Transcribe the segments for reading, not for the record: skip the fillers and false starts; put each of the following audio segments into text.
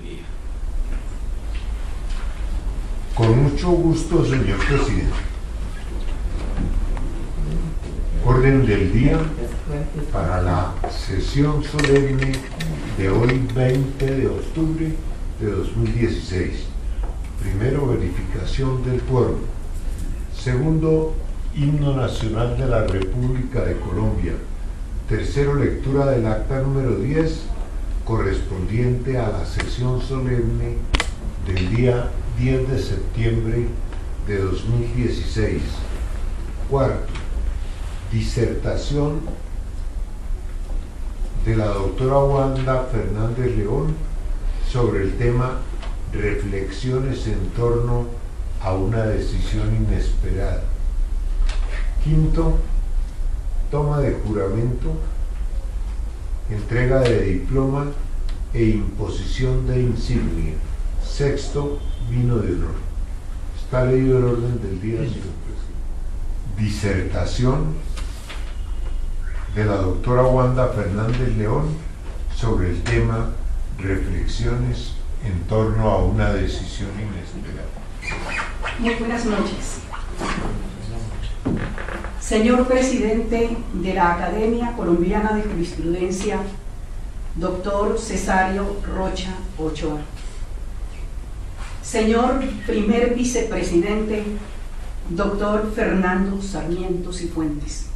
del día. Con mucho gusto, señor presidente. Orden del día para la sesión solemne de hoy, 20 de octubre de 2016. Primero, verificación del quórum. Segundo, himno nacional de la República de Colombia. Tercero, lectura del acta número 10, correspondiente a la sesión solemne del día 10 de septiembre de 2016. Cuarto, disertación de la doctora Wanda Fernández León sobre el tema reflexiones en torno a una decisión inesperada. Quinto, toma de juramento, entrega de diploma e imposición de insignia. Sexto, vino de honor. Está leído el orden del día, señor presidente. Disertación de la doctora Wanda Fernández León sobre el tema reflexiones en torno a una decisión inesperada. Muy buenas noches. Señor presidente de la Academia Colombiana de Jurisprudencia, doctor Cesario Rocha Ochoa. Señor primer vicepresidente, doctor Fernando Sarmiento Cifuentes.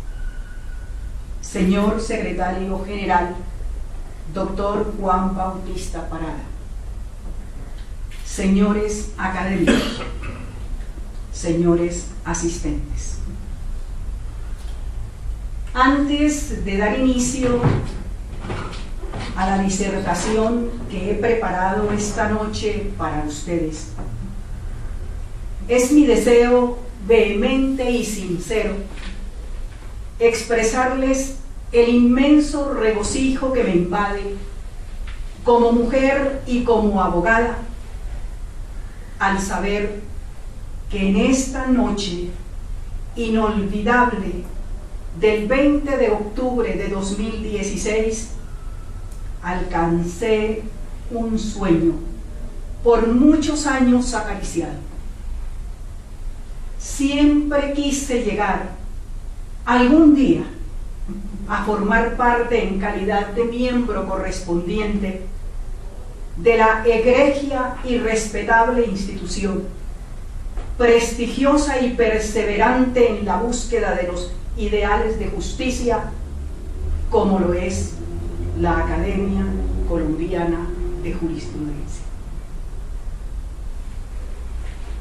Señor secretario general, doctor Juan Bautista Parada. Señores académicos, señores asistentes. Antes de dar inicio a la disertación que he preparado esta noche para ustedes, es mi deseo vehemente y sincero expresarles el inmenso regocijo que me invade como mujer y como abogada al saber que en esta noche inolvidable del 20 de octubre de 2016 alcancé un sueño por muchos años acariciado. Siempre quise llegar algún día a formar parte en calidad de miembro correspondiente de la egregia y respetable institución, prestigiosa y perseverante en la búsqueda de los ideales de justicia, como lo es la Academia Colombiana de Jurisprudencia.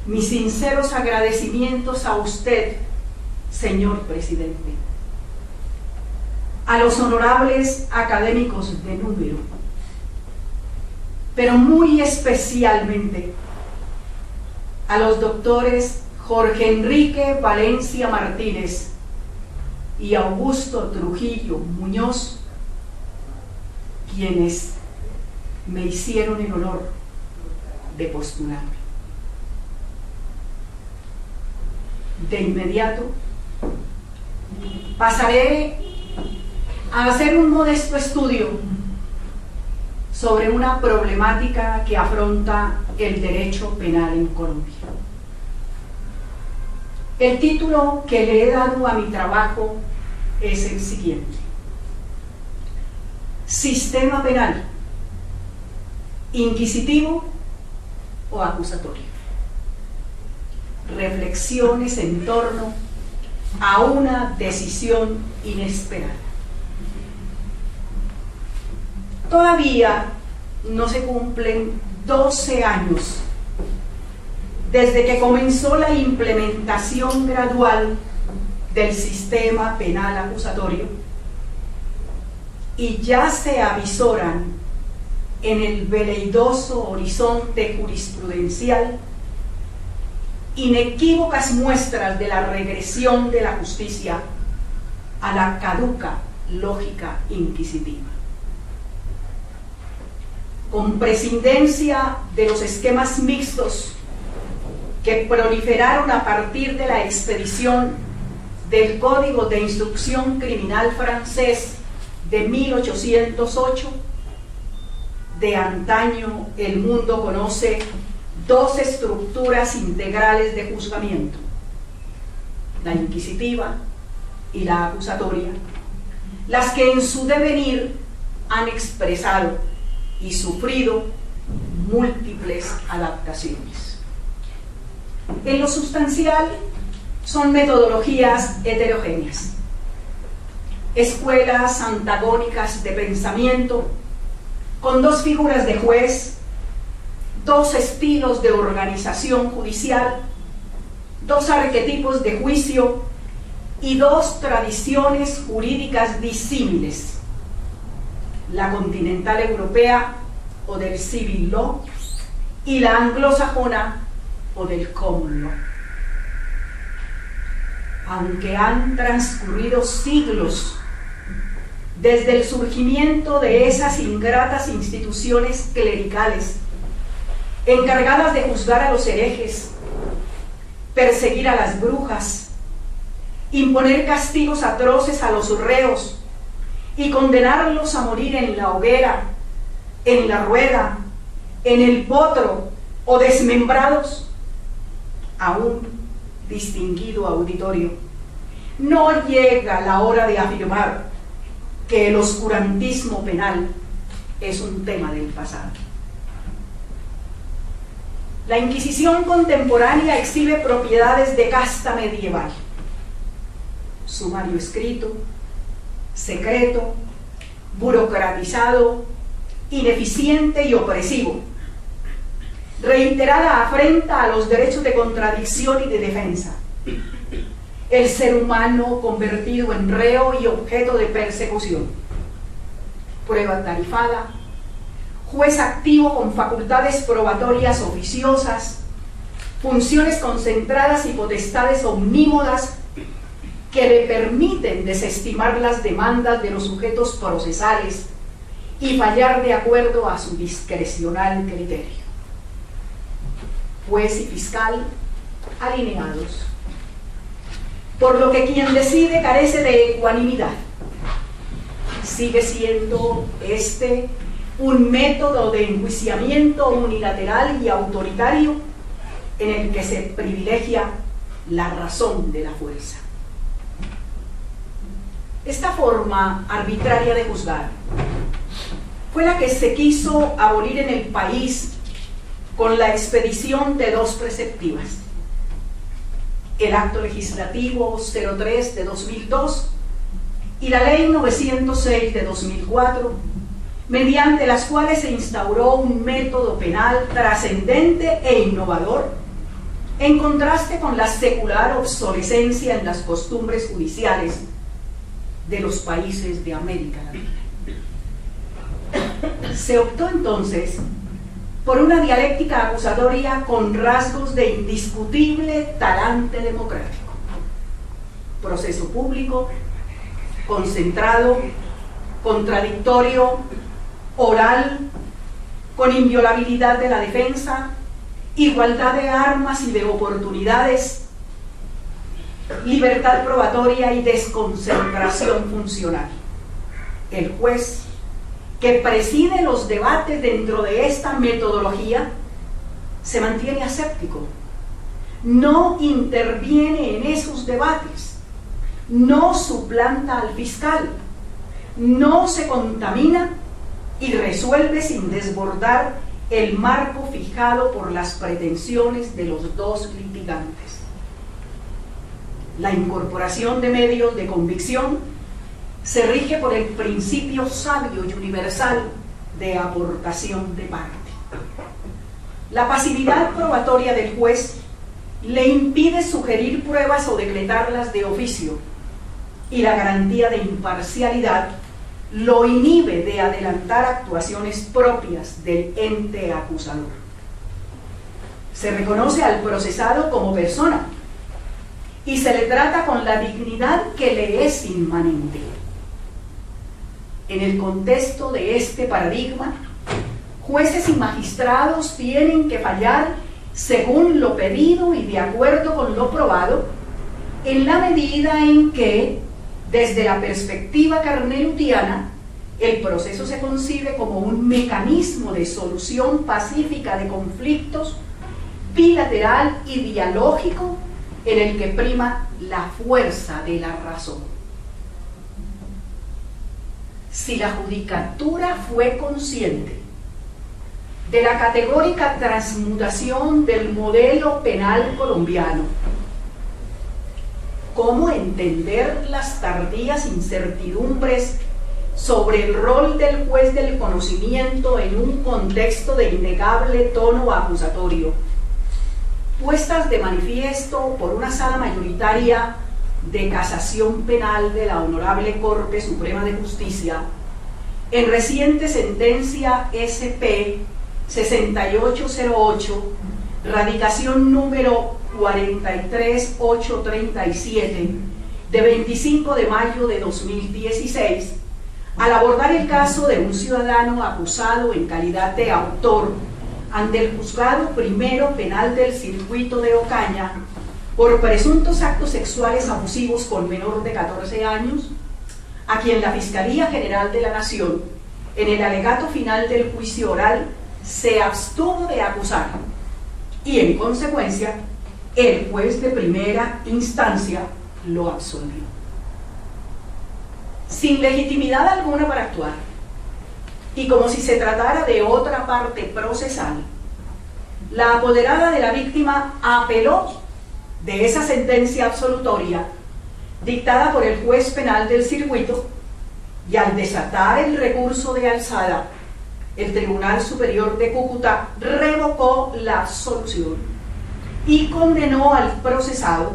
Mis sinceros agradecimientos a usted, señor presidente, a los honorables académicos de número, pero muy especialmente a los doctores Jorge Enrique Valencia Martínez y Augusto Trujillo Muñoz, quienes me hicieron el honor de postularme. De inmediato pasaré a hacer un modesto estudio sobre una problemática que afronta el derecho penal en Colombia. El título que le he dado a mi trabajo es el siguiente: Sistema penal, inquisitivo o acusatorio. Reflexiones en torno a una decisión inesperada. Todavía no se cumplen 12 años desde que comenzó la implementación gradual del sistema penal acusatorio y ya se avisoran en el veleidoso horizonte jurisprudencial inequívocas muestras de la regresión de la justicia a la caduca lógica inquisitiva. Con prescindencia de los esquemas mixtos que proliferaron a partir de la expedición del Código de Instrucción Criminal francés de 1808, de antaño el mundo conoce dos estructuras integrales de juzgamiento, la inquisitiva y la acusatoria, las que en su devenir han expresado y sufrido múltiples adaptaciones. En lo sustancial son metodologías heterogéneas, escuelas antagónicas de pensamiento, con dos figuras de juez, dos estilos de organización judicial, dos arquetipos de juicio y dos tradiciones jurídicas disímiles, la continental europea o del civil law y la anglosajona o del common law. Aunque han transcurrido siglos desde el surgimiento de esas ingratas instituciones clericales encargadas de juzgar a los herejes, perseguir a las brujas, imponer castigos atroces a los reos y condenarlos a morir en la hoguera, en la rueda, en el potro o desmembrados, a un distinguido auditorio, no llega la hora de afirmar que el oscurantismo penal es un tema del pasado. La Inquisición contemporánea exhibe propiedades de casta medieval: sumario escrito, secreto, burocratizado, ineficiente y opresivo, reiterada afrenta a los derechos de contradicción y de defensa, el ser humano convertido en reo y objeto de persecución, prueba tarifada, juez activo con facultades probatorias oficiosas, funciones concentradas y potestades omnímodas que le permiten desestimar las demandas de los sujetos procesales y fallar de acuerdo a su discrecional criterio. Juez y fiscal alineados, por lo que quien decide carece de ecuanimidad. Sigue siendo este un método de enjuiciamiento unilateral y autoritario en el que se privilegia la razón de la fuerza. Esta forma arbitraria de juzgar fue la que se quiso abolir en el país con la expedición de dos preceptivas: el Acto Legislativo 03 de 2002 y la Ley 906 de 2004, mediante las cuales se instauró un método penal trascendente e innovador, en contraste con la secular obsolescencia en las costumbres judiciales de los países de América Latina. Se optó entonces por una dialéctica acusatoria con rasgos de indiscutible talante democrático: proceso público, concentrado, contradictorio, oral, con inviolabilidad de la defensa, igualdad de armas y de oportunidades, libertad probatoria y desconcentración funcional. El juez que preside los debates dentro de esta metodología se mantiene aséptico, no interviene en esos debates, no suplanta al fiscal, no se contamina y resuelve sin desbordar el marco fijado por las pretensiones de los dos litigantes. La incorporación de medios de convicción se rige por el principio sabio y universal de aportación de parte. La pasividad probatoria del juez le impide sugerir pruebas o decretarlas de oficio, y la garantía de imparcialidad lo inhibe de adelantar actuaciones propias del ente acusador. Se reconoce al procesado como persona y se le trata con la dignidad que le es inmanente. En el contexto de este paradigma, jueces y magistrados tienen que fallar según lo pedido y de acuerdo con lo probado, en la medida en que, desde la perspectiva carnelutiana, el proceso se concibe como un mecanismo de solución pacífica de conflictos, bilateral y dialógico, en el que prima la fuerza de la razón. Si la judicatura fue consciente de la categórica transmutación del modelo penal colombiano, ¿cómo entender las tardías incertidumbres sobre el rol del juez del conocimiento en un contexto de innegable tono acusatorio, puestas de manifiesto por una sala mayoritaria de casación penal de la Honorable Corte Suprema de Justicia en reciente sentencia SP 6808, radicación número 43837, de 25 de mayo de 2016, al abordar el caso de un ciudadano acusado en calidad de autor ante el Juzgado Primero Penal del Circuito de Ocaña por presuntos actos sexuales abusivos con menor de 14 años, a quien la Fiscalía General de la Nación, en el alegato final del juicio oral, se abstuvo de acusar y, en consecuencia, el juez de primera instancia lo absolvió. Sin legitimidad alguna para actuar, y como si se tratara de otra parte procesal, la apoderada de la víctima apeló de esa sentencia absolutoria dictada por el juez penal del circuito, y al desatar el recurso de alzada, el Tribunal Superior de Cúcuta revocó la absolución y condenó al procesado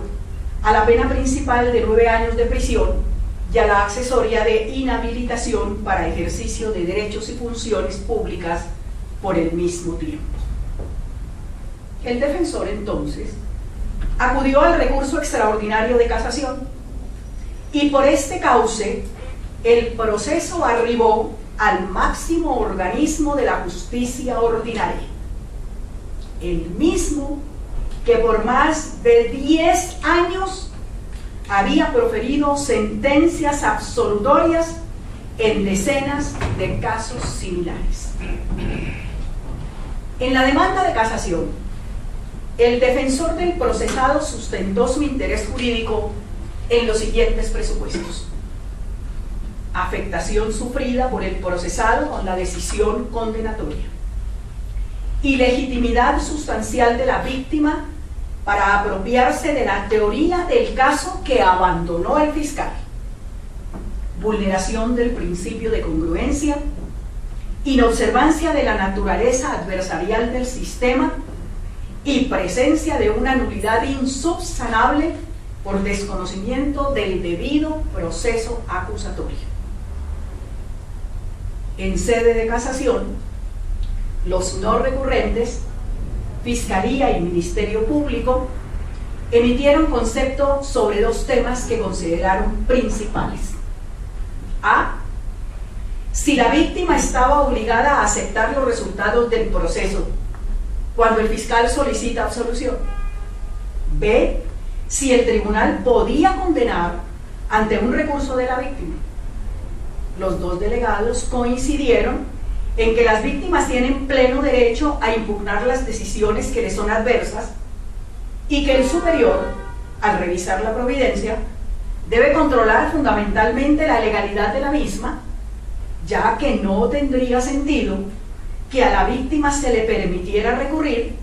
a la pena principal de 9 años de prisión y a la accesoria de inhabilitación para ejercicio de derechos y funciones públicas por el mismo tiempo. El defensor, entonces, acudió al recurso extraordinario de casación y por este cauce el proceso arribó al máximo organismo de la justicia ordinaria, el mismo que por más de 10 años había proferido sentencias absolutorias en decenas de casos similares. En la demanda de casación, el defensor del procesado sustentó su interés jurídico en los siguientes presupuestos: afectación sufrida por el procesado con la decisión condenatoria, ilegitimidad sustancial de la víctima para apropiarse de la teoría del caso que abandonó el fiscal, vulneración del principio de congruencia, inobservancia de la naturaleza adversarial del sistema y presencia de una nulidad insubsanable por desconocimiento del debido proceso acusatorio. En sede de casación, los no recurrentes, Fiscalía y Ministerio Público, emitieron concepto sobre 2 temas que consideraron principales. A. Si la víctima estaba obligada a aceptar los resultados del proceso cuando el fiscal solicita absolución. B. Si el tribunal podía condenar ante un recurso de la víctima. Los 2 delegados coincidieron en que las víctimas tienen pleno derecho a impugnar las decisiones que les son adversas y que el superior, al revisar la providencia, debe controlar fundamentalmente la legalidad de la misma, ya que no tendría sentido que a la víctima se le permitiera recurrir,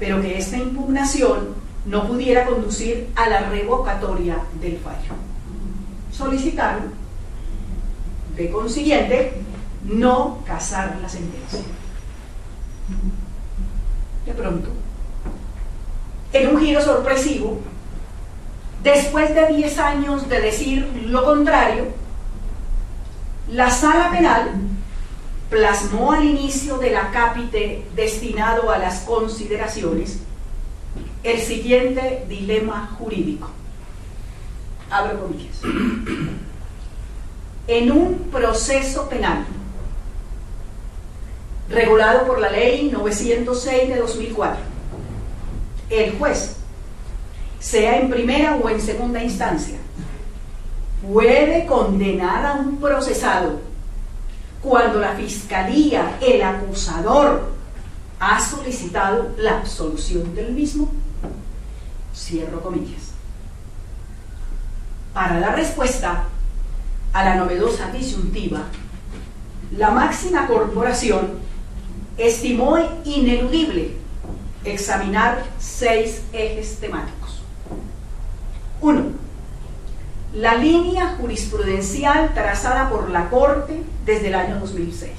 pero que esta impugnación no pudiera conducir a la revocatoria del fallo. Solicitaron, de consiguiente, no casar la sentencia. De pronto, en un giro sorpresivo, después de 10 años de decir lo contrario, la Sala Penal plasmó al inicio del acápite destinado a las consideraciones el siguiente dilema jurídico. Abro comillas. En un proceso penal regulado por la Ley 906 de 2004, el juez, sea en primera o en segunda instancia, puede condenar a un procesado cuando la fiscalía, el acusador, ha solicitado la absolución del mismo? Cierro comillas. Para dar respuesta a la novedosa disyuntiva, la máxima corporación estimó ineludible examinar 6 ejes temáticos. 1. La línea jurisprudencial trazada por la Corte desde el año 2006.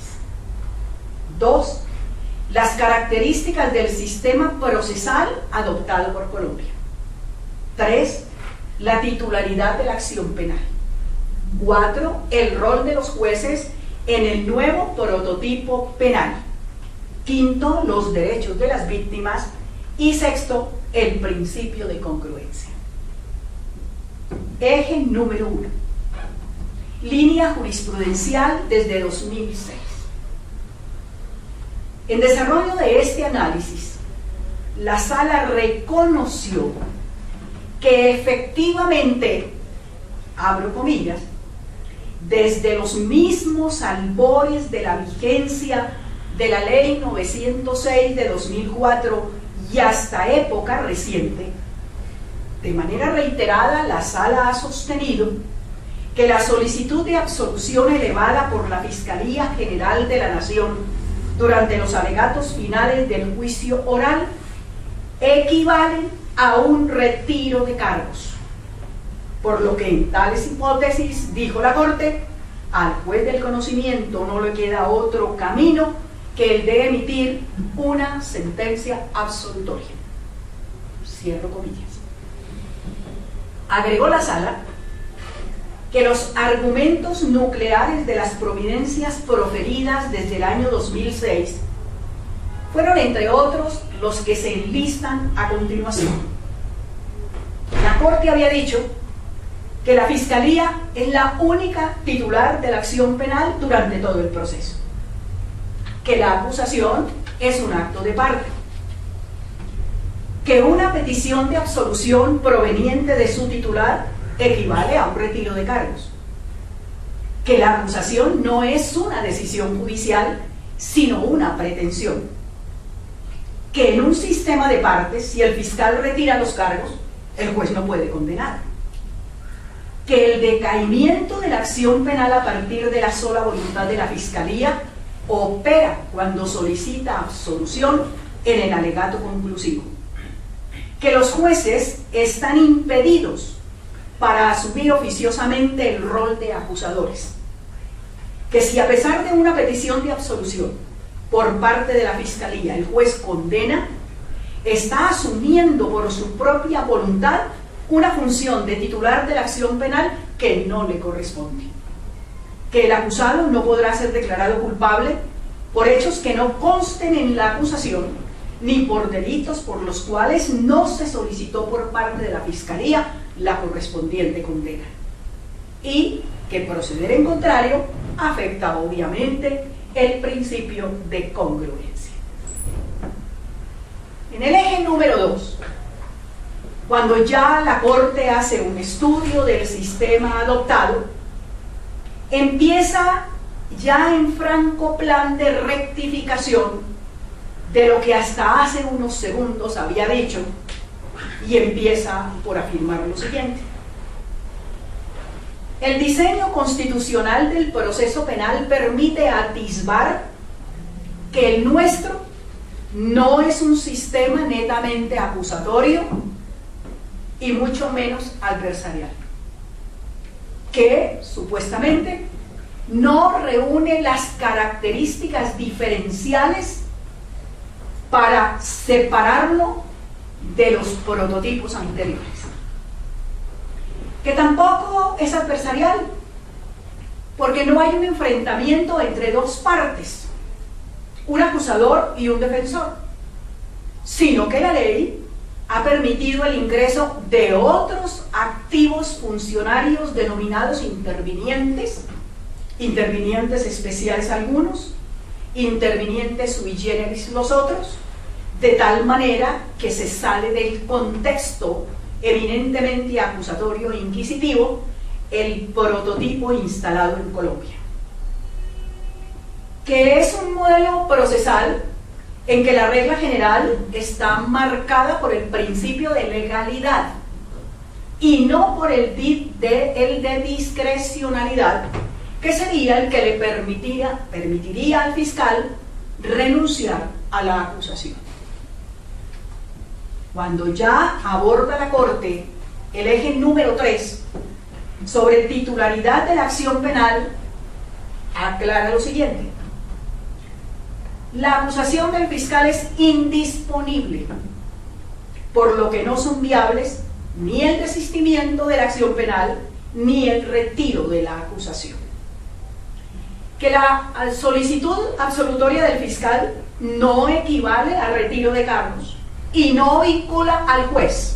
2. Las características del sistema procesal adoptado por Colombia. 3. La titularidad de la acción penal. 4. El rol de los jueces en el nuevo prototipo penal. 5. Los derechos de las víctimas. Y 6. El principio de congruencia. Eje número 1. Línea jurisprudencial desde 2006. En desarrollo de este análisis, la Sala reconoció que efectivamente, abro comillas, desde los mismos albores de la vigencia de la Ley 906 de 2004 y hasta época reciente, de manera reiterada, la Sala ha sostenido que la solicitud de absolución elevada por la Fiscalía General de la Nación durante los alegatos finales del juicio oral equivalen a un retiro de cargos, por lo que en tales hipótesis, dijo la Corte, al juez del conocimiento no le queda otro camino que el de emitir una sentencia absolutoria. Cierro comillas. Agregó la Sala que los argumentos nucleares de las providencias proferidas desde el año 2006 fueron, entre otros, los que se enlistan a continuación. La Corte había dicho que la Fiscalía es la única titular de la acción penal durante todo el proceso, que la acusación es un acto de parte, que una petición de absolución proveniente de su titular equivale a un retiro de cargos, que la acusación no es una decisión judicial, sino una pretensión, que en un sistema de partes, si el fiscal retira los cargos, el juez no puede condenar, que el decaimiento de la acción penal a partir de la sola voluntad de la Fiscalía opera cuando solicita absolución en el alegato conclusivo, que los jueces están impedidos para asumir oficiosamente el rol de acusadores, que si a pesar de una petición de absolución por parte de la Fiscalía el juez condena, está asumiendo por su propia voluntad una función de titular de la acción penal que no le corresponde, que el acusado no podrá ser declarado culpable por hechos que no consten en la acusación ni por delitos por los cuales no se solicitó por parte de la Fiscalía la correspondiente condena, y que proceder en contrario afecta obviamente el principio de congruencia. En el eje número 2, cuando ya la Corte hace un estudio del sistema adoptado, empieza ya en franco plan de rectificación de lo que hasta hace unos segundos había dicho, y empieza por afirmar lo siguiente: el diseño constitucional del proceso penal permite atisbar que el nuestro no es un sistema netamente acusatorio y mucho menos adversarial, que supuestamente no reúne las características diferenciales para separarlo de los prototipos anteriores, que tampoco es adversarial, porque no hay un enfrentamiento entre dos partes, un acusador y un defensor, sino que la ley ha permitido el ingreso de otros activos funcionarios denominados intervinientes, intervinientes especiales algunos, intervinientes sui generis los otros, de tal manera que se sale del contexto eminentemente acusatorio e inquisitivo el prototipo instalado en Colombia. que es un modelo procesal en que la regla general está marcada por el principio de legalidad y no por el de discrecionalidad, que sería el que le permitiría al fiscal renunciar a la acusación. Cuando ya aborda la Corte el eje número 3 sobre titularidad de la acción penal, aclara lo siguiente: la acusación del fiscal es indisponible, por lo que no son viables ni el desistimiento de la acción penal ni el retiro de la acusación. Que la solicitud absolutoria del fiscal no equivale al retiro de cargos y no vincula al juez.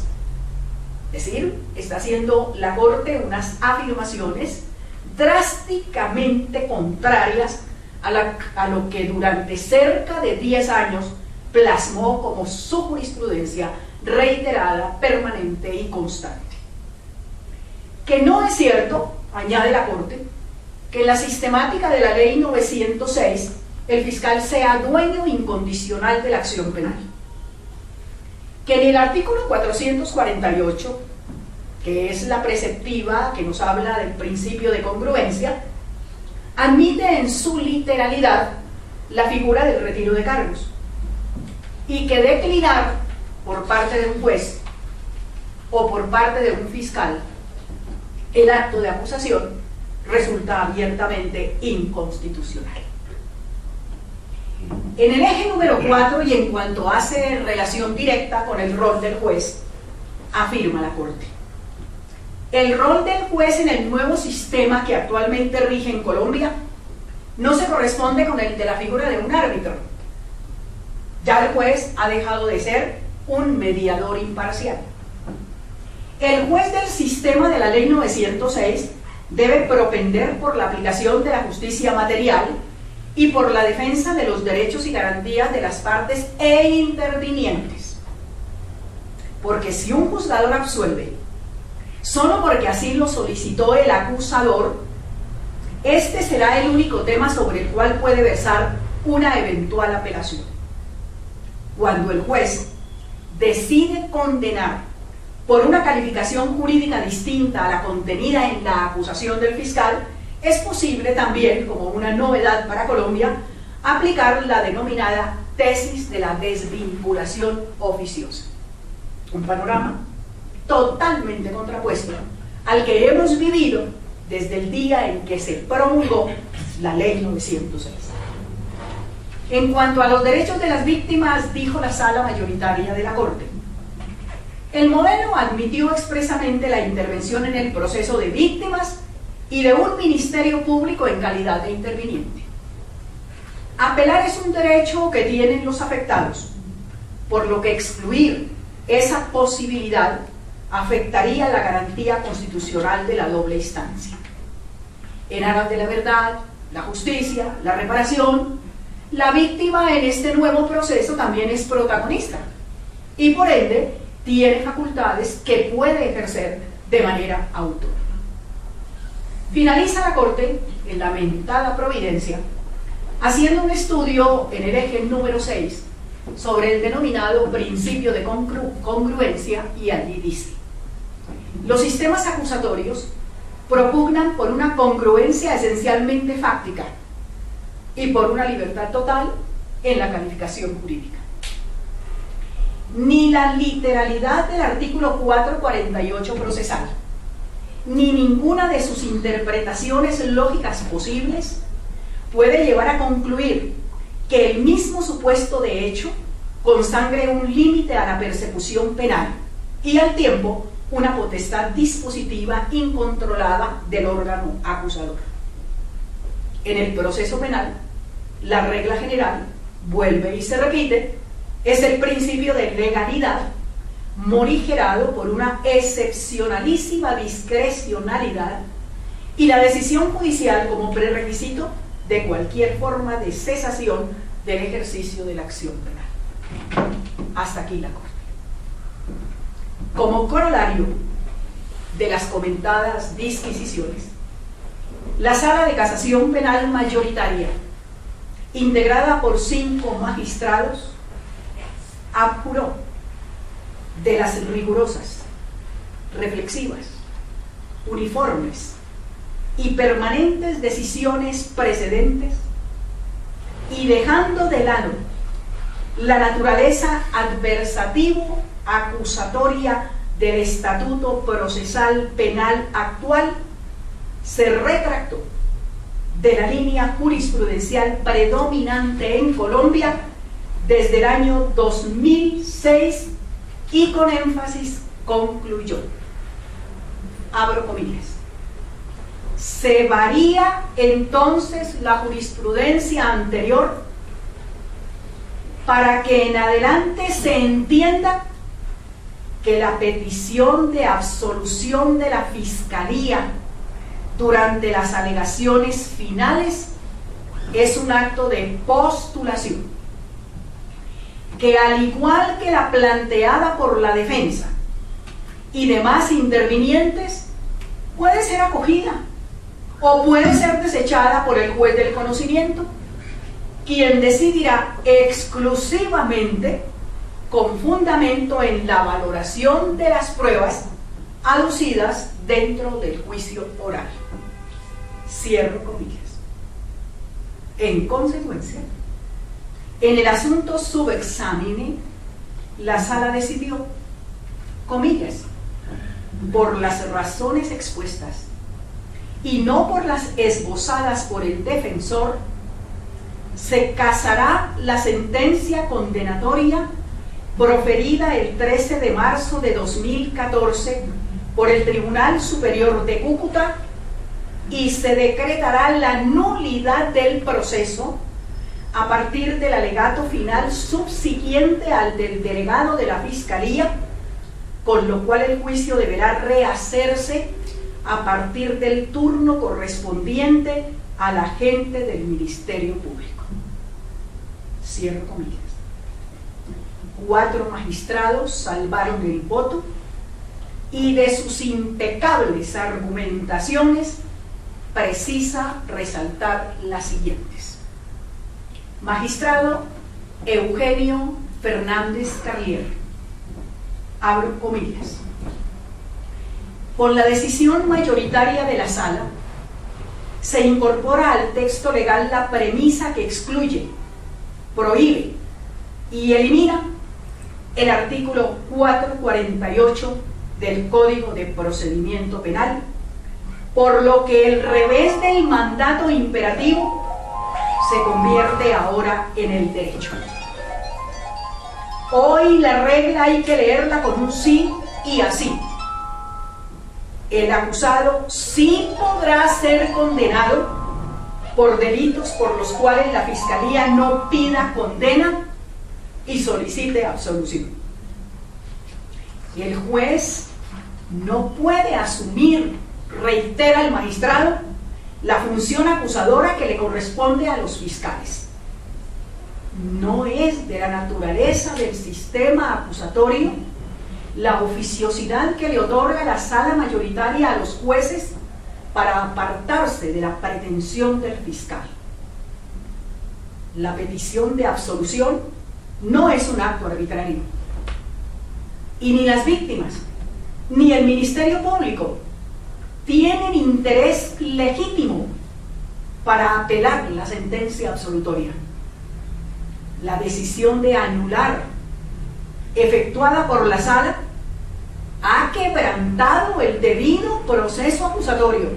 Es decir, está haciendo la Corte unas afirmaciones drásticamente contrarias a lo que durante cerca de 10 años plasmó como su jurisprudencia reiterada, permanente y constante. Que no es cierto, añade la Corte, que en la sistemática de la ley 906 el fiscal sea dueño incondicional de la acción penal. Que en el artículo 448, que es la preceptiva que nos habla del principio de congruencia, admite en su literalidad la figura del retiro de cargos, y que declinar por parte de un juez o por parte de un fiscal el acto de acusación resulta abiertamente inconstitucional. En el eje número 4, y en cuanto hace relación directa con el rol del juez, afirma la Corte: el rol del juez en el nuevo sistema que actualmente rige en Colombia no se corresponde con el de la figura de un árbitro. Ya el juez ha dejado de ser un mediador imparcial. El juez del sistema de la ley 906 debe propender por la aplicación de la justicia material y por la defensa de los derechos y garantías de las partes e intervinientes. Porque si un juzgador absuelve solo porque así lo solicitó el acusador, este será el único tema sobre el cual puede versar una eventual apelación. Cuando el juez decide condenar por una calificación jurídica distinta a la contenida en la acusación del fiscal, es posible también, como una novedad para Colombia, aplicar la denominada tesis de la desvinculación oficiosa. Un panorama totalmente contrapuesto al que hemos vivido desde el día en que se promulgó la ley 906. En cuanto a los derechos de las víctimas, dijo la sala mayoritaria de la Corte: el modelo admitió expresamente la intervención en el proceso de víctimas y de un ministerio público en calidad de interviniente. Apelar es un derecho que tienen los afectados, por lo que excluir esa posibilidad afectaría la garantía constitucional de la doble instancia. En aras de la verdad, la justicia, la reparación, la víctima en este nuevo proceso también es protagonista y por ende tiene facultades que puede ejercer de manera autónoma. Finaliza la Corte, en la mentada providencia, haciendo un estudio en el eje número 6 sobre el denominado principio de congruencia, y allí dice: los sistemas acusatorios propugnan por una congruencia esencialmente fáctica y por una libertad total en la calificación jurídica. Ni la literalidad del artículo 448 procesal, ni ninguna de sus interpretaciones lógicas posibles puede llevar a concluir que el mismo supuesto de hecho consagre un límite a la persecución penal y al tiempo una potestad dispositiva incontrolada del órgano acusador. En el proceso penal, la regla general, vuelve y se repite, es el principio de legalidad, morigerado por una excepcionalísima discrecionalidad y la decisión judicial como prerequisito de cualquier forma de cesación del ejercicio de la acción penal. Hasta aquí la Corte. Como corolario de las comentadas disquisiciones, la Sala de Casación Penal mayoritaria integrada por 5 magistrados, abjuró de las rigurosas, reflexivas, uniformes y permanentes decisiones precedentes, y dejando de lado la naturaleza adversativo-acusatoria del Estatuto Procesal Penal actual, se retractó de la línea jurisprudencial predominante en Colombia desde el año 2006 y con énfasis concluyó, abro comillas, se varía entonces la jurisprudencia anterior para que en adelante se entienda que la petición de absolución de la Fiscalía durante las alegaciones finales es un acto de postulación, que al igual que la planteada por la defensa y demás intervinientes, puede ser acogida o puede ser desechada por el juez del conocimiento, quien decidirá exclusivamente con fundamento en la valoración de las pruebas aducidas dentro del juicio oral. Cierro comillas. En consecuencia, en el asunto subexámine, la sala decidió, comillas, por las razones expuestas y no por las esbozadas por el defensor, se casará la sentencia condenatoria proferida el 13 de marzo de 2014 por el Tribunal Superior de Cúcuta y se decretará la nulidad del proceso a partir del alegato final subsiguiente al del delegado de la Fiscalía, con lo cual el juicio deberá rehacerse a partir del turno correspondiente al agente del Ministerio Público. Cierro comillas. 4 magistrados salvaron el voto y de sus impecables argumentaciones precisa resaltar las siguientes. Magistrado Eugenio Fernández Carlier, abro comillas. Con la decisión mayoritaria de la Sala, se incorpora al texto legal la premisa que excluye, prohíbe y elimina el artículo 448 del Código de Procedimiento Penal, por lo que el revés del mandato imperativo se convierte ahora en el derecho. Hoy la regla hay que leerla con un sí y así. El acusado sí podrá ser condenado por delitos por los cuales la Fiscalía no pida condena y solicite absolución. Y el juez no puede asumir, reitera el magistrado, la función acusadora que le corresponde a los fiscales. No es de la naturaleza del sistema acusatorio la oficiosidad que le otorga la sala mayoritaria a los jueces para apartarse de la pretensión del fiscal. La petición de absolución no es un acto arbitrario, y ni las víctimas ni el Ministerio Público tienen interés legítimo para apelar la sentencia absolutoria. La decisión de anular efectuada por la Sala ha quebrantado el debido proceso acusatorio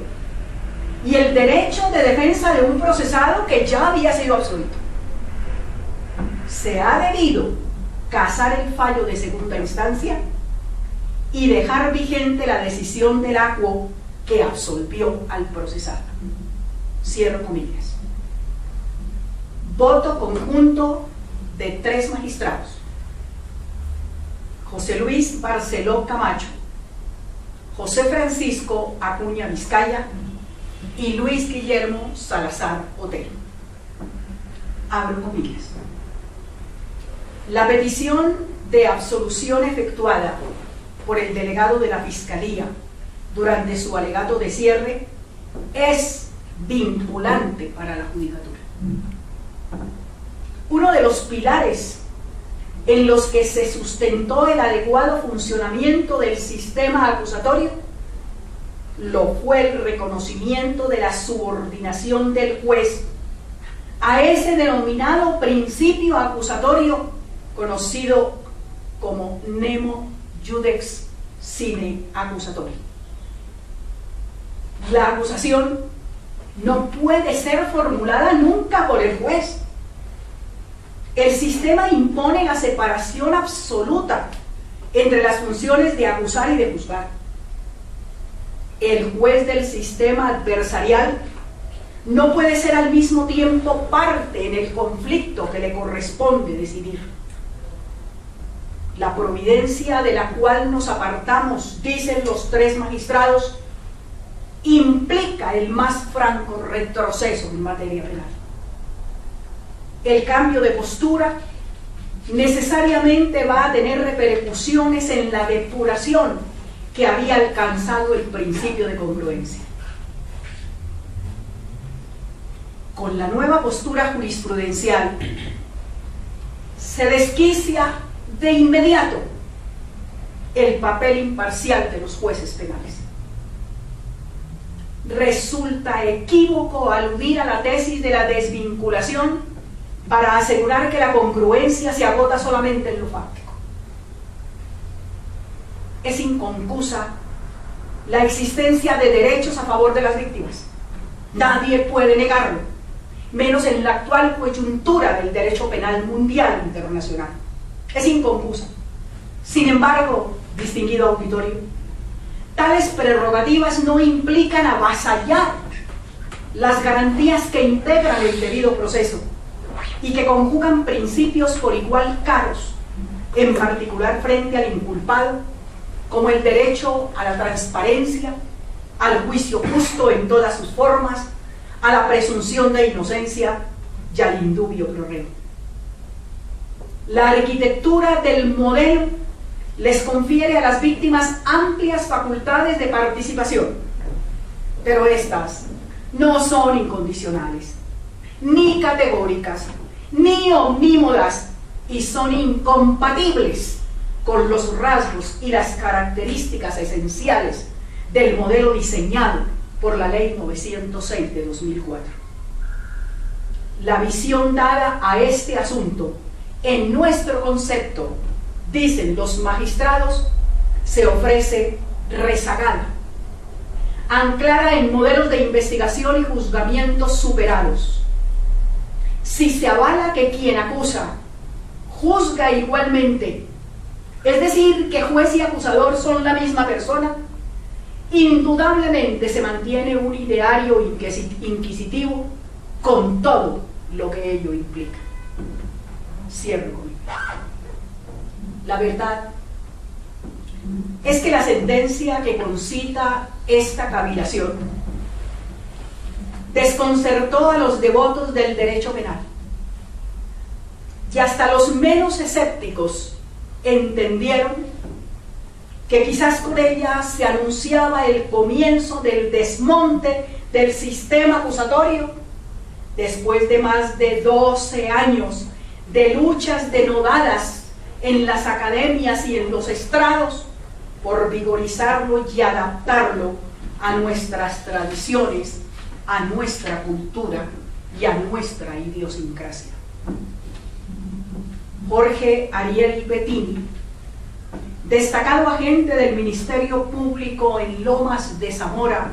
y el derecho de defensa de un procesado que ya había sido absuelto. Se ha debido casar el fallo de segunda instancia y dejar vigente la decisión del ACUO que absolvió al procesado. Cierro comillas. Voto conjunto de 3 magistrados: José Luis Barceló Camacho, José Francisco Acuña Vizcaya y Luis Guillermo Salazar Otero. Abro comillas. La petición de absolución efectuada por el delegado de la Fiscalía durante su alegato de cierre es vinculante para la judicatura. Uno de los pilares en los que se sustentó el adecuado funcionamiento del sistema acusatorio lo fue el reconocimiento de la subordinación del juez a ese denominado principio acusatorio conocido como nemo judex sine accusatorio. La acusación no puede ser formulada nunca por el juez. El sistema impone la separación absoluta entre las funciones de acusar y de juzgar. El juez del sistema adversarial no puede ser al mismo tiempo parte en el conflicto que le corresponde decidir. La providencia de la cual nos apartamos, dicen los tres magistrados, implica el más franco retroceso en materia penal. El cambio de postura necesariamente va a tener repercusiones en la depuración que había alcanzado el principio de congruencia. Con la nueva postura jurisprudencial se desquicia de inmediato el papel imparcial de los jueces penales. Resulta equívoco aludir a la tesis de la desvinculación para asegurar que la congruencia se agota solamente en lo fáctico. Es inconcusa la existencia de derechos a favor de las víctimas. Nadie puede negarlo, menos en la actual coyuntura del derecho penal mundial e internacional. Es inconcusa. Sin embargo, distinguido auditorio, tales prerrogativas no implican avasallar las garantías que integran el debido proceso y que conjugan principios por igual caros, en particular frente al inculpado, como el derecho a la transparencia, al juicio justo en todas sus formas, a la presunción de inocencia y al indubio pro reo. La arquitectura del modelo les confiere a las víctimas amplias facultades de participación, pero estas no son incondicionales, ni categóricas, ni omnímodas, y son incompatibles con los rasgos y las características esenciales del modelo diseñado por la Ley 906 de 2004. La visión dada a este asunto en nuestro concepto, dicen los magistrados, se ofrece rezagada, anclada en modelos de investigación y juzgamiento superados. Si se avala que quien acusa juzga igualmente, es decir, que juez y acusador son la misma persona, indudablemente se mantiene un ideario inquisitivo con todo lo que ello implica. Cierro con ello. La verdad es que la sentencia que concita esta cavilación desconcertó a los devotos del derecho penal, y hasta los menos escépticos entendieron que quizás con ella se anunciaba el comienzo del desmonte del sistema acusatorio después de más de 12 años de luchas denodadas en las academias y en los estrados por vigorizarlo y adaptarlo a nuestras tradiciones, a nuestra cultura y a nuestra idiosincrasia. Jorge Ariel Bettini, destacado agente del Ministerio Público en Lomas de Zamora,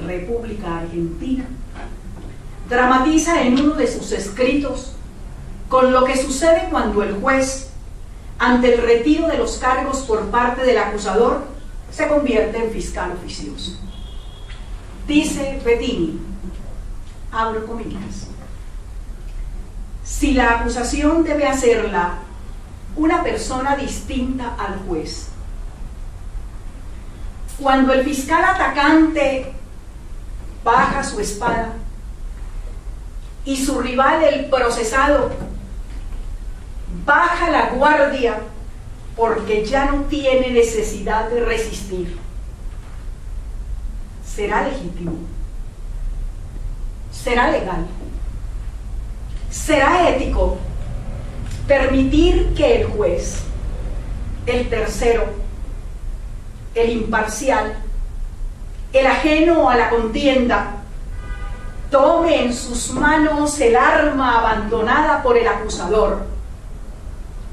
República Argentina, dramatiza en uno de sus escritos con lo que sucede cuando el juez, ante el retiro de los cargos por parte del acusador, se convierte en fiscal oficioso. Dice Bettini, abro comillas, si la acusación debe hacerla una persona distinta al juez, cuando el fiscal atacante baja su espada y su rival, el procesado, baja la guardia porque ya no tiene necesidad de resistir, ¿será legítimo? ¿Será legal? ¿Será ético permitir que el juez, el tercero, el imparcial, el ajeno a la contienda, tome en sus manos el arma abandonada por el acusador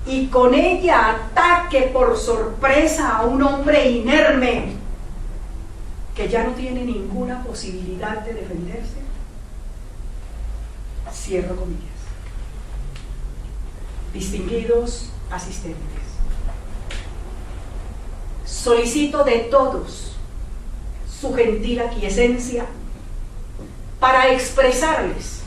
y con ella ataque por sorpresa a un hombre inerme que ya no tiene ninguna posibilidad de defenderse? Cierro comillas. Distinguidos asistentes, solicito de todos su gentil aquiescencia para expresarles,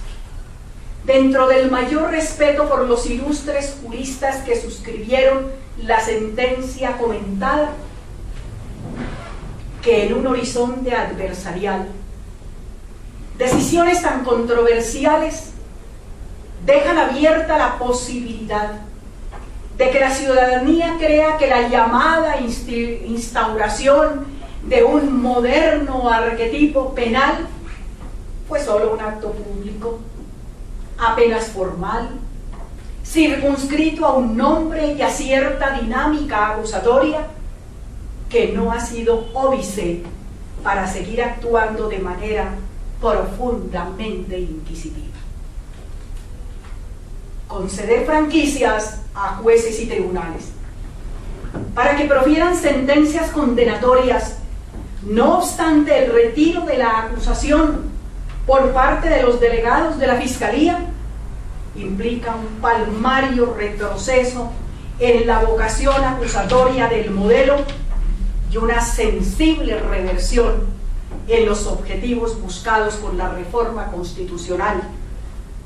dentro del mayor respeto por los ilustres juristas que suscribieron la sentencia comentada, que en un horizonte adversarial, decisiones tan controversiales dejan abierta la posibilidad de que la ciudadanía crea que la llamada instauración de un moderno arquetipo penal fue solo un acto público, apenas formal, circunscrito a un nombre y a cierta dinámica acusatoria que no ha sido óbice para seguir actuando de manera profundamente inquisitiva. Conceder franquicias a jueces y tribunales para que profieran sentencias condenatorias, no obstante el retiro de la acusación por parte de los delegados de la Fiscalía, implica un palmario retroceso en la vocación acusatoria del modelo y una sensible reversión en los objetivos buscados con la reforma constitucional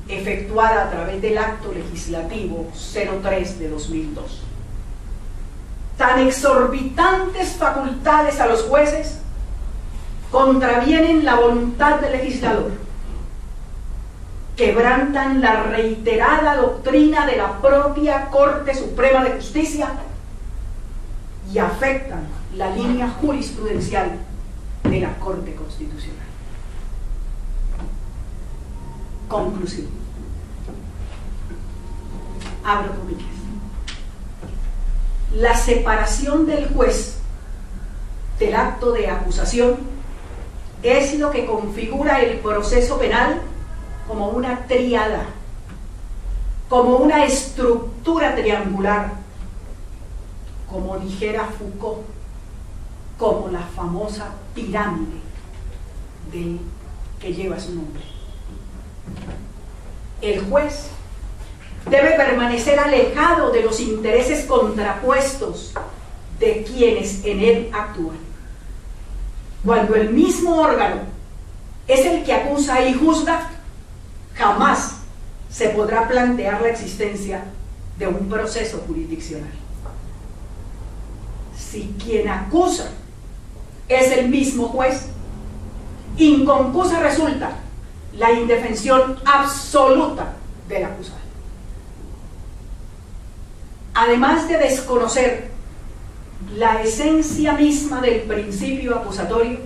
efectuada a través del Acto Legislativo 03 de 2002. Tan exorbitantes facultades a los jueces contravienen la voluntad del legislador, quebrantan la reiterada doctrina de la propia Corte Suprema de Justicia y afectan la línea jurisprudencial de la Corte Constitucional. Conclusión. Abro comillas. La separación del juez del acto de acusación es lo que configura el proceso penal como una tríada, como una estructura triangular, como dijera Foucault, como la famosa pirámide que lleva su nombre. El juez debe permanecer alejado de los intereses contrapuestos de quienes en él actúan. Cuando el mismo órgano es el que acusa y juzga, jamás se podrá plantear la existencia de un proceso jurisdiccional. Si quien acusa es el mismo juez, inconcusa resulta la indefensión absoluta del acusado. Además de desconocer la esencia misma del principio acusatorio,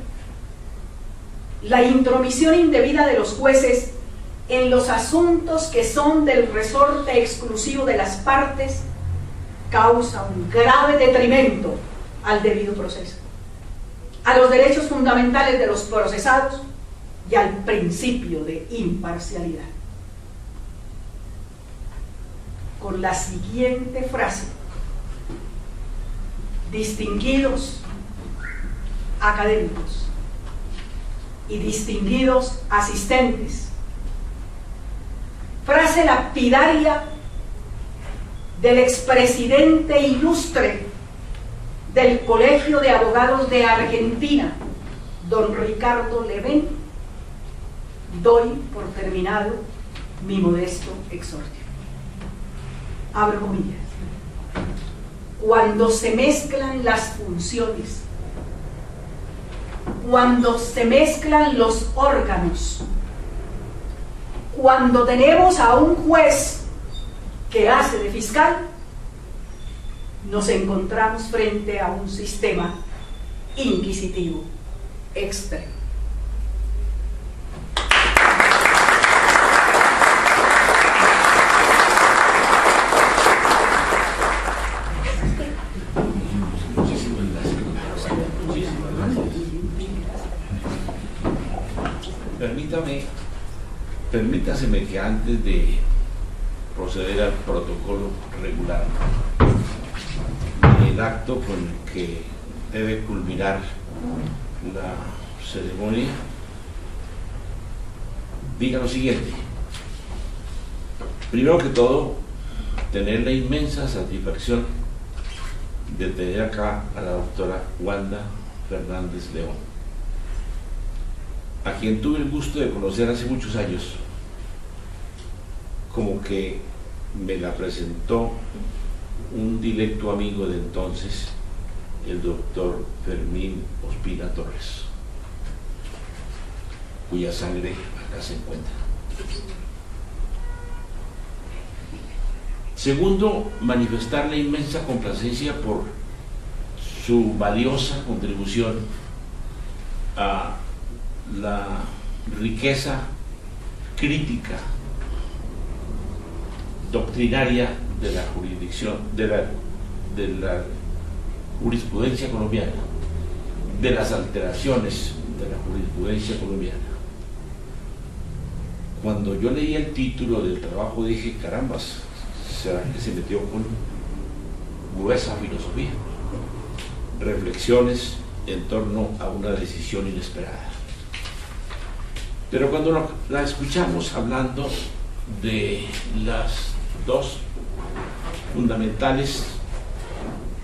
la intromisión indebida de los jueces en los asuntos que son del resorte exclusivo de las partes causa un grave detrimento al debido proceso, a los derechos fundamentales de los procesados y al principio de imparcialidad. Con la siguiente frase: distinguidos académicos y distinguidos asistentes, frase lapidaria del expresidente ilustre del Colegio de Abogados de Argentina, don Ricardo Levén, doy por terminado mi modesto exhorto. Abro comillas. Cuando se mezclan las funciones, cuando se mezclan los órganos, cuando tenemos a un juez que hace de fiscal, nos encontramos frente a un sistema inquisitivo extremo. Permítaseme que antes de proceder al protocolo regular, el acto con el que debe culminar la ceremonia, diga lo siguiente. Primero que todo, tener la inmensa satisfacción de tener acá a la doctora Wanda Fernández León, a quien tuve el gusto de conocer hace muchos años, como que me la presentó un directo amigo de entonces, el doctor Fermín Ospina Torres, cuya sangre acá se encuentra. Segundo, manifestar la inmensa complacencia por su valiosa contribución a la riqueza crítica doctrinaria de la jurisdicción, de la jurisprudencia colombiana, de las alteraciones de la jurisprudencia colombiana. Cuando yo leí el título del trabajo dije, carambas, ¿será que se metió con gruesa filosofía? Reflexiones en torno a una decisión inesperada. Pero cuando la escuchamos hablando de las dos fundamentales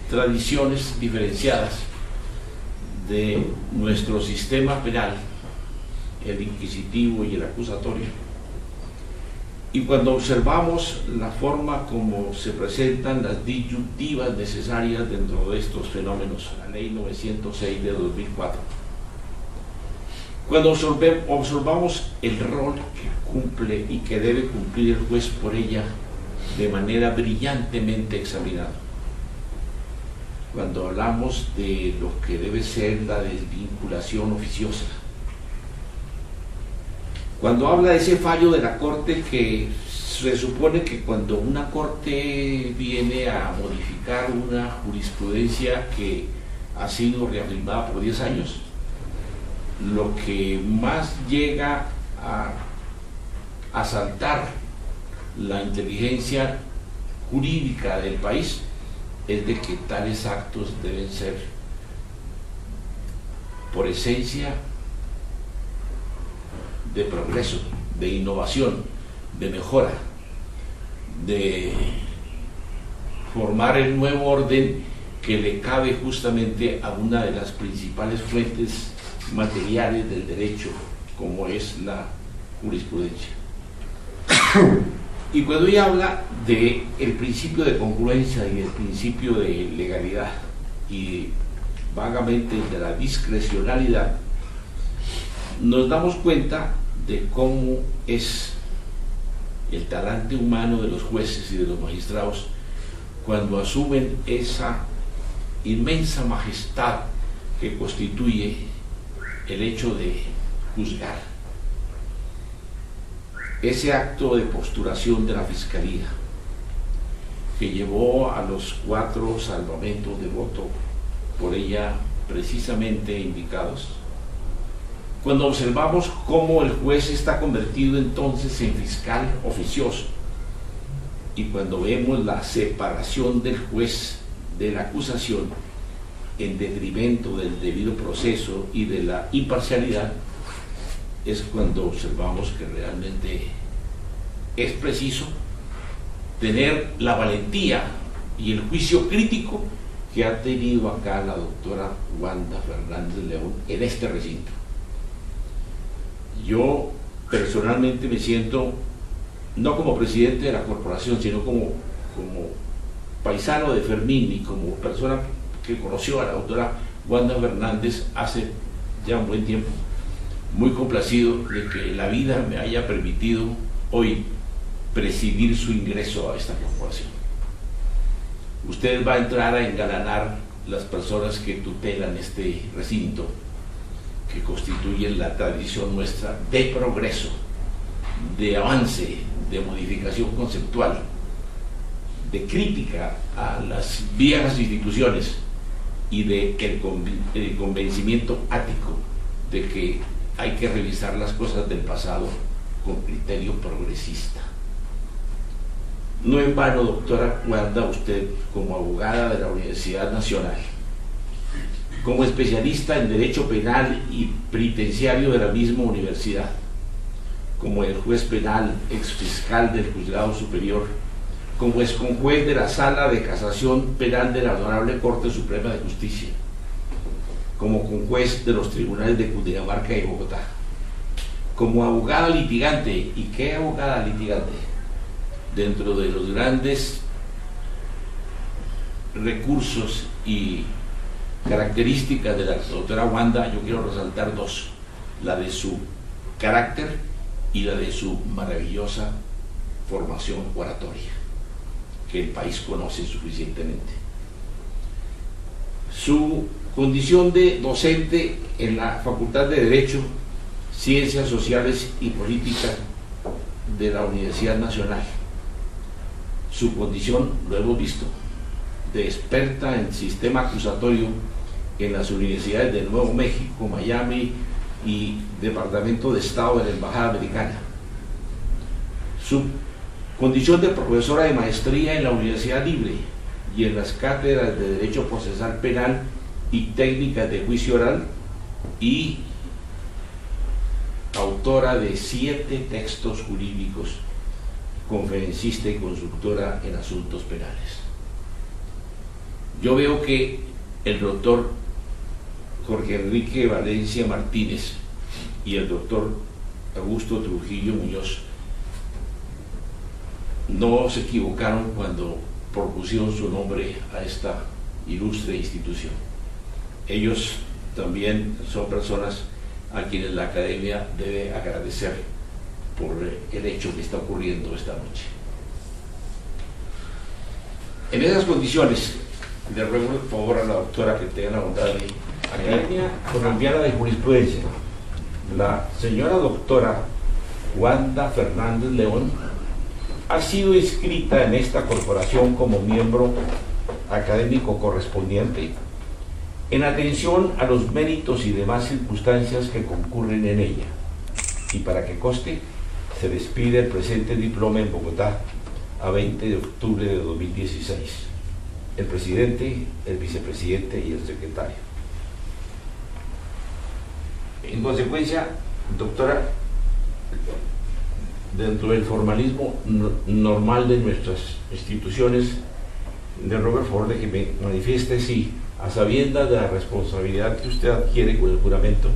tradiciones diferenciadas de nuestro sistema penal, el inquisitivo y el acusatorio, y cuando observamos la forma como se presentan las disyuntivas necesarias dentro de estos fenómenos, la ley 906 de 2004, cuando observamos el rol que cumple y que debe cumplir el juez por ella de manera brillantemente examinada, cuando hablamos de lo que debe ser la desvinculación oficiosa, cuando habla de ese fallo de la Corte, que se supone que cuando una Corte viene a modificar una jurisprudencia que ha sido reafirmada por 10 años, lo que más llega a asaltar la inteligencia jurídica del país es de que tales actos deben ser, por esencia, de progreso, de innovación, de mejora, de formar el nuevo orden que le cabe justamente a una de las principales fuentes materiales del derecho, como es la jurisprudencia. Y cuando ella habla del principio de congruencia y del principio de legalidad y vagamente de la discrecionalidad, nos damos cuenta de cómo es el talante humano de los jueces y de los magistrados cuando asumen esa inmensa majestad que constituye el hecho de juzgar. Ese acto de posturación de la Fiscalía que llevó a los 4 salvamentos de voto por ella precisamente indicados, cuando observamos cómo el juez está convertido entonces en fiscal oficioso y cuando vemos la separación del juez de la acusación en detrimento del debido proceso y de la imparcialidad, es cuando observamos que realmente es preciso tener la valentía y el juicio crítico que ha tenido acá la doctora Wanda Fernández León en este recinto. Yo personalmente me siento, no como presidente de la corporación, sino como paisano de Fermín y como persona que conoció a la doctora Wanda Fernández hace ya un buen tiempo, muy complacido de que la vida me haya permitido hoy presidir su ingreso a esta corporación. Usted va a entrar a engalanar las personas que tutelan este recinto, que constituyen la tradición nuestra de progreso, de avance, de modificación conceptual, de crítica a las viejas instituciones y de el convencimiento ático de que hay que revisar las cosas del pasado con criterio progresista. No en vano, doctora Wanda, usted como abogada de la Universidad Nacional, como especialista en Derecho Penal y Penitenciario de la misma universidad, como el juez penal, exfiscal del Juzgado Superior, como exconjuez de la Sala de Casación Penal de la Honorable Corte Suprema de Justicia, como conjuez de los tribunales de Cundinamarca y Bogotá, como abogada litigante. ¿Y qué abogada litigante? Dentro de los grandes recursos y características de la doctora Wanda, yo quiero resaltar dos: la de su carácter y la de su maravillosa formación oratoria, que el país conoce suficientemente. Su condición de docente en la Facultad de Derecho, Ciencias Sociales y Política de la Universidad Nacional. Su condición, lo hemos visto, de experta en sistema acusatorio en las universidades de Nuevo México, Miami y Departamento de Estado de la Embajada Americana. Su condición de profesora de maestría en la Universidad Libre y en las cátedras de Derecho Procesal Penal y Técnicas de Juicio Oral, y autora de 7 textos jurídicos, conferencista y consultora en asuntos penales. Yo veo que el doctor Jorge Enrique Valencia Martínez y el doctor Augusto Trujillo Muñoz no se equivocaron cuando propusieron su nombre a esta ilustre institución. Ellos también son personas a quienes la academia debe agradecer por el hecho que está ocurriendo esta noche. En esas condiciones, le ruego por favor a la doctora que tenga la bondad de Academia Colombiana de Jurisprudencia. La señora doctora Wanda Fernández León ha sido inscrita en esta corporación como miembro académico correspondiente en atención a los méritos y demás circunstancias que concurren en ella, y para que conste, se despide el presente diploma en Bogotá a 20 de octubre de 2016. El presidente, el vicepresidente y el secretario. En consecuencia, doctora, dentro del formalismo normal de nuestras instituciones, le ruego el favor de que me manifieste si, a sabiendas de la responsabilidad que usted adquiere con el juramento,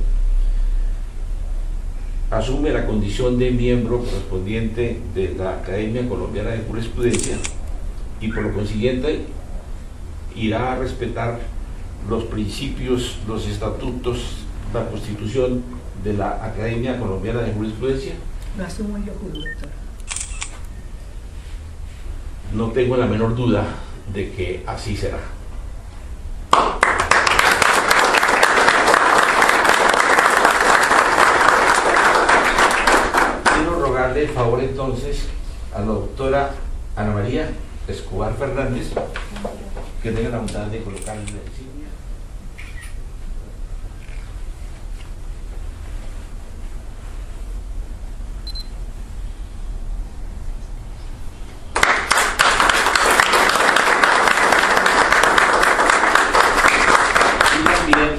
asume la condición de miembro correspondiente de la Academia Colombiana de Jurisprudencia y por lo consiguiente irá a respetar los principios, los estatutos, la Constitución de la Academia Colombiana de Jurisprudencia. Lo asumo y lo juro, doctor. No tengo la menor duda de que así será. Quiero rogarle el favor entonces a la doctora Ana María Escobar Fernández que tenga la bondad de colocarle la insignia.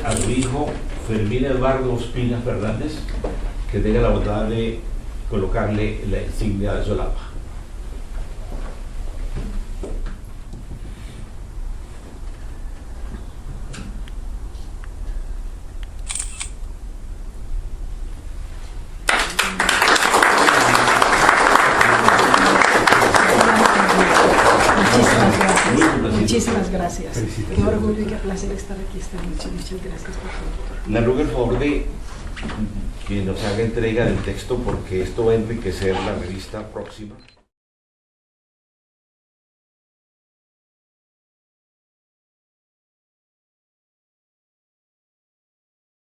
A su hijo Fermín Eduardo Ospina Fernández, que tenga la bondad de colocarle la insignia de solapa. Muchísimas gracias. Qué orgullo y qué placer estar aquí esta noche. Muchas gracias por todo. Le ruego el favor de que nos haga entrega del texto porque esto va a enriquecer la revista próxima.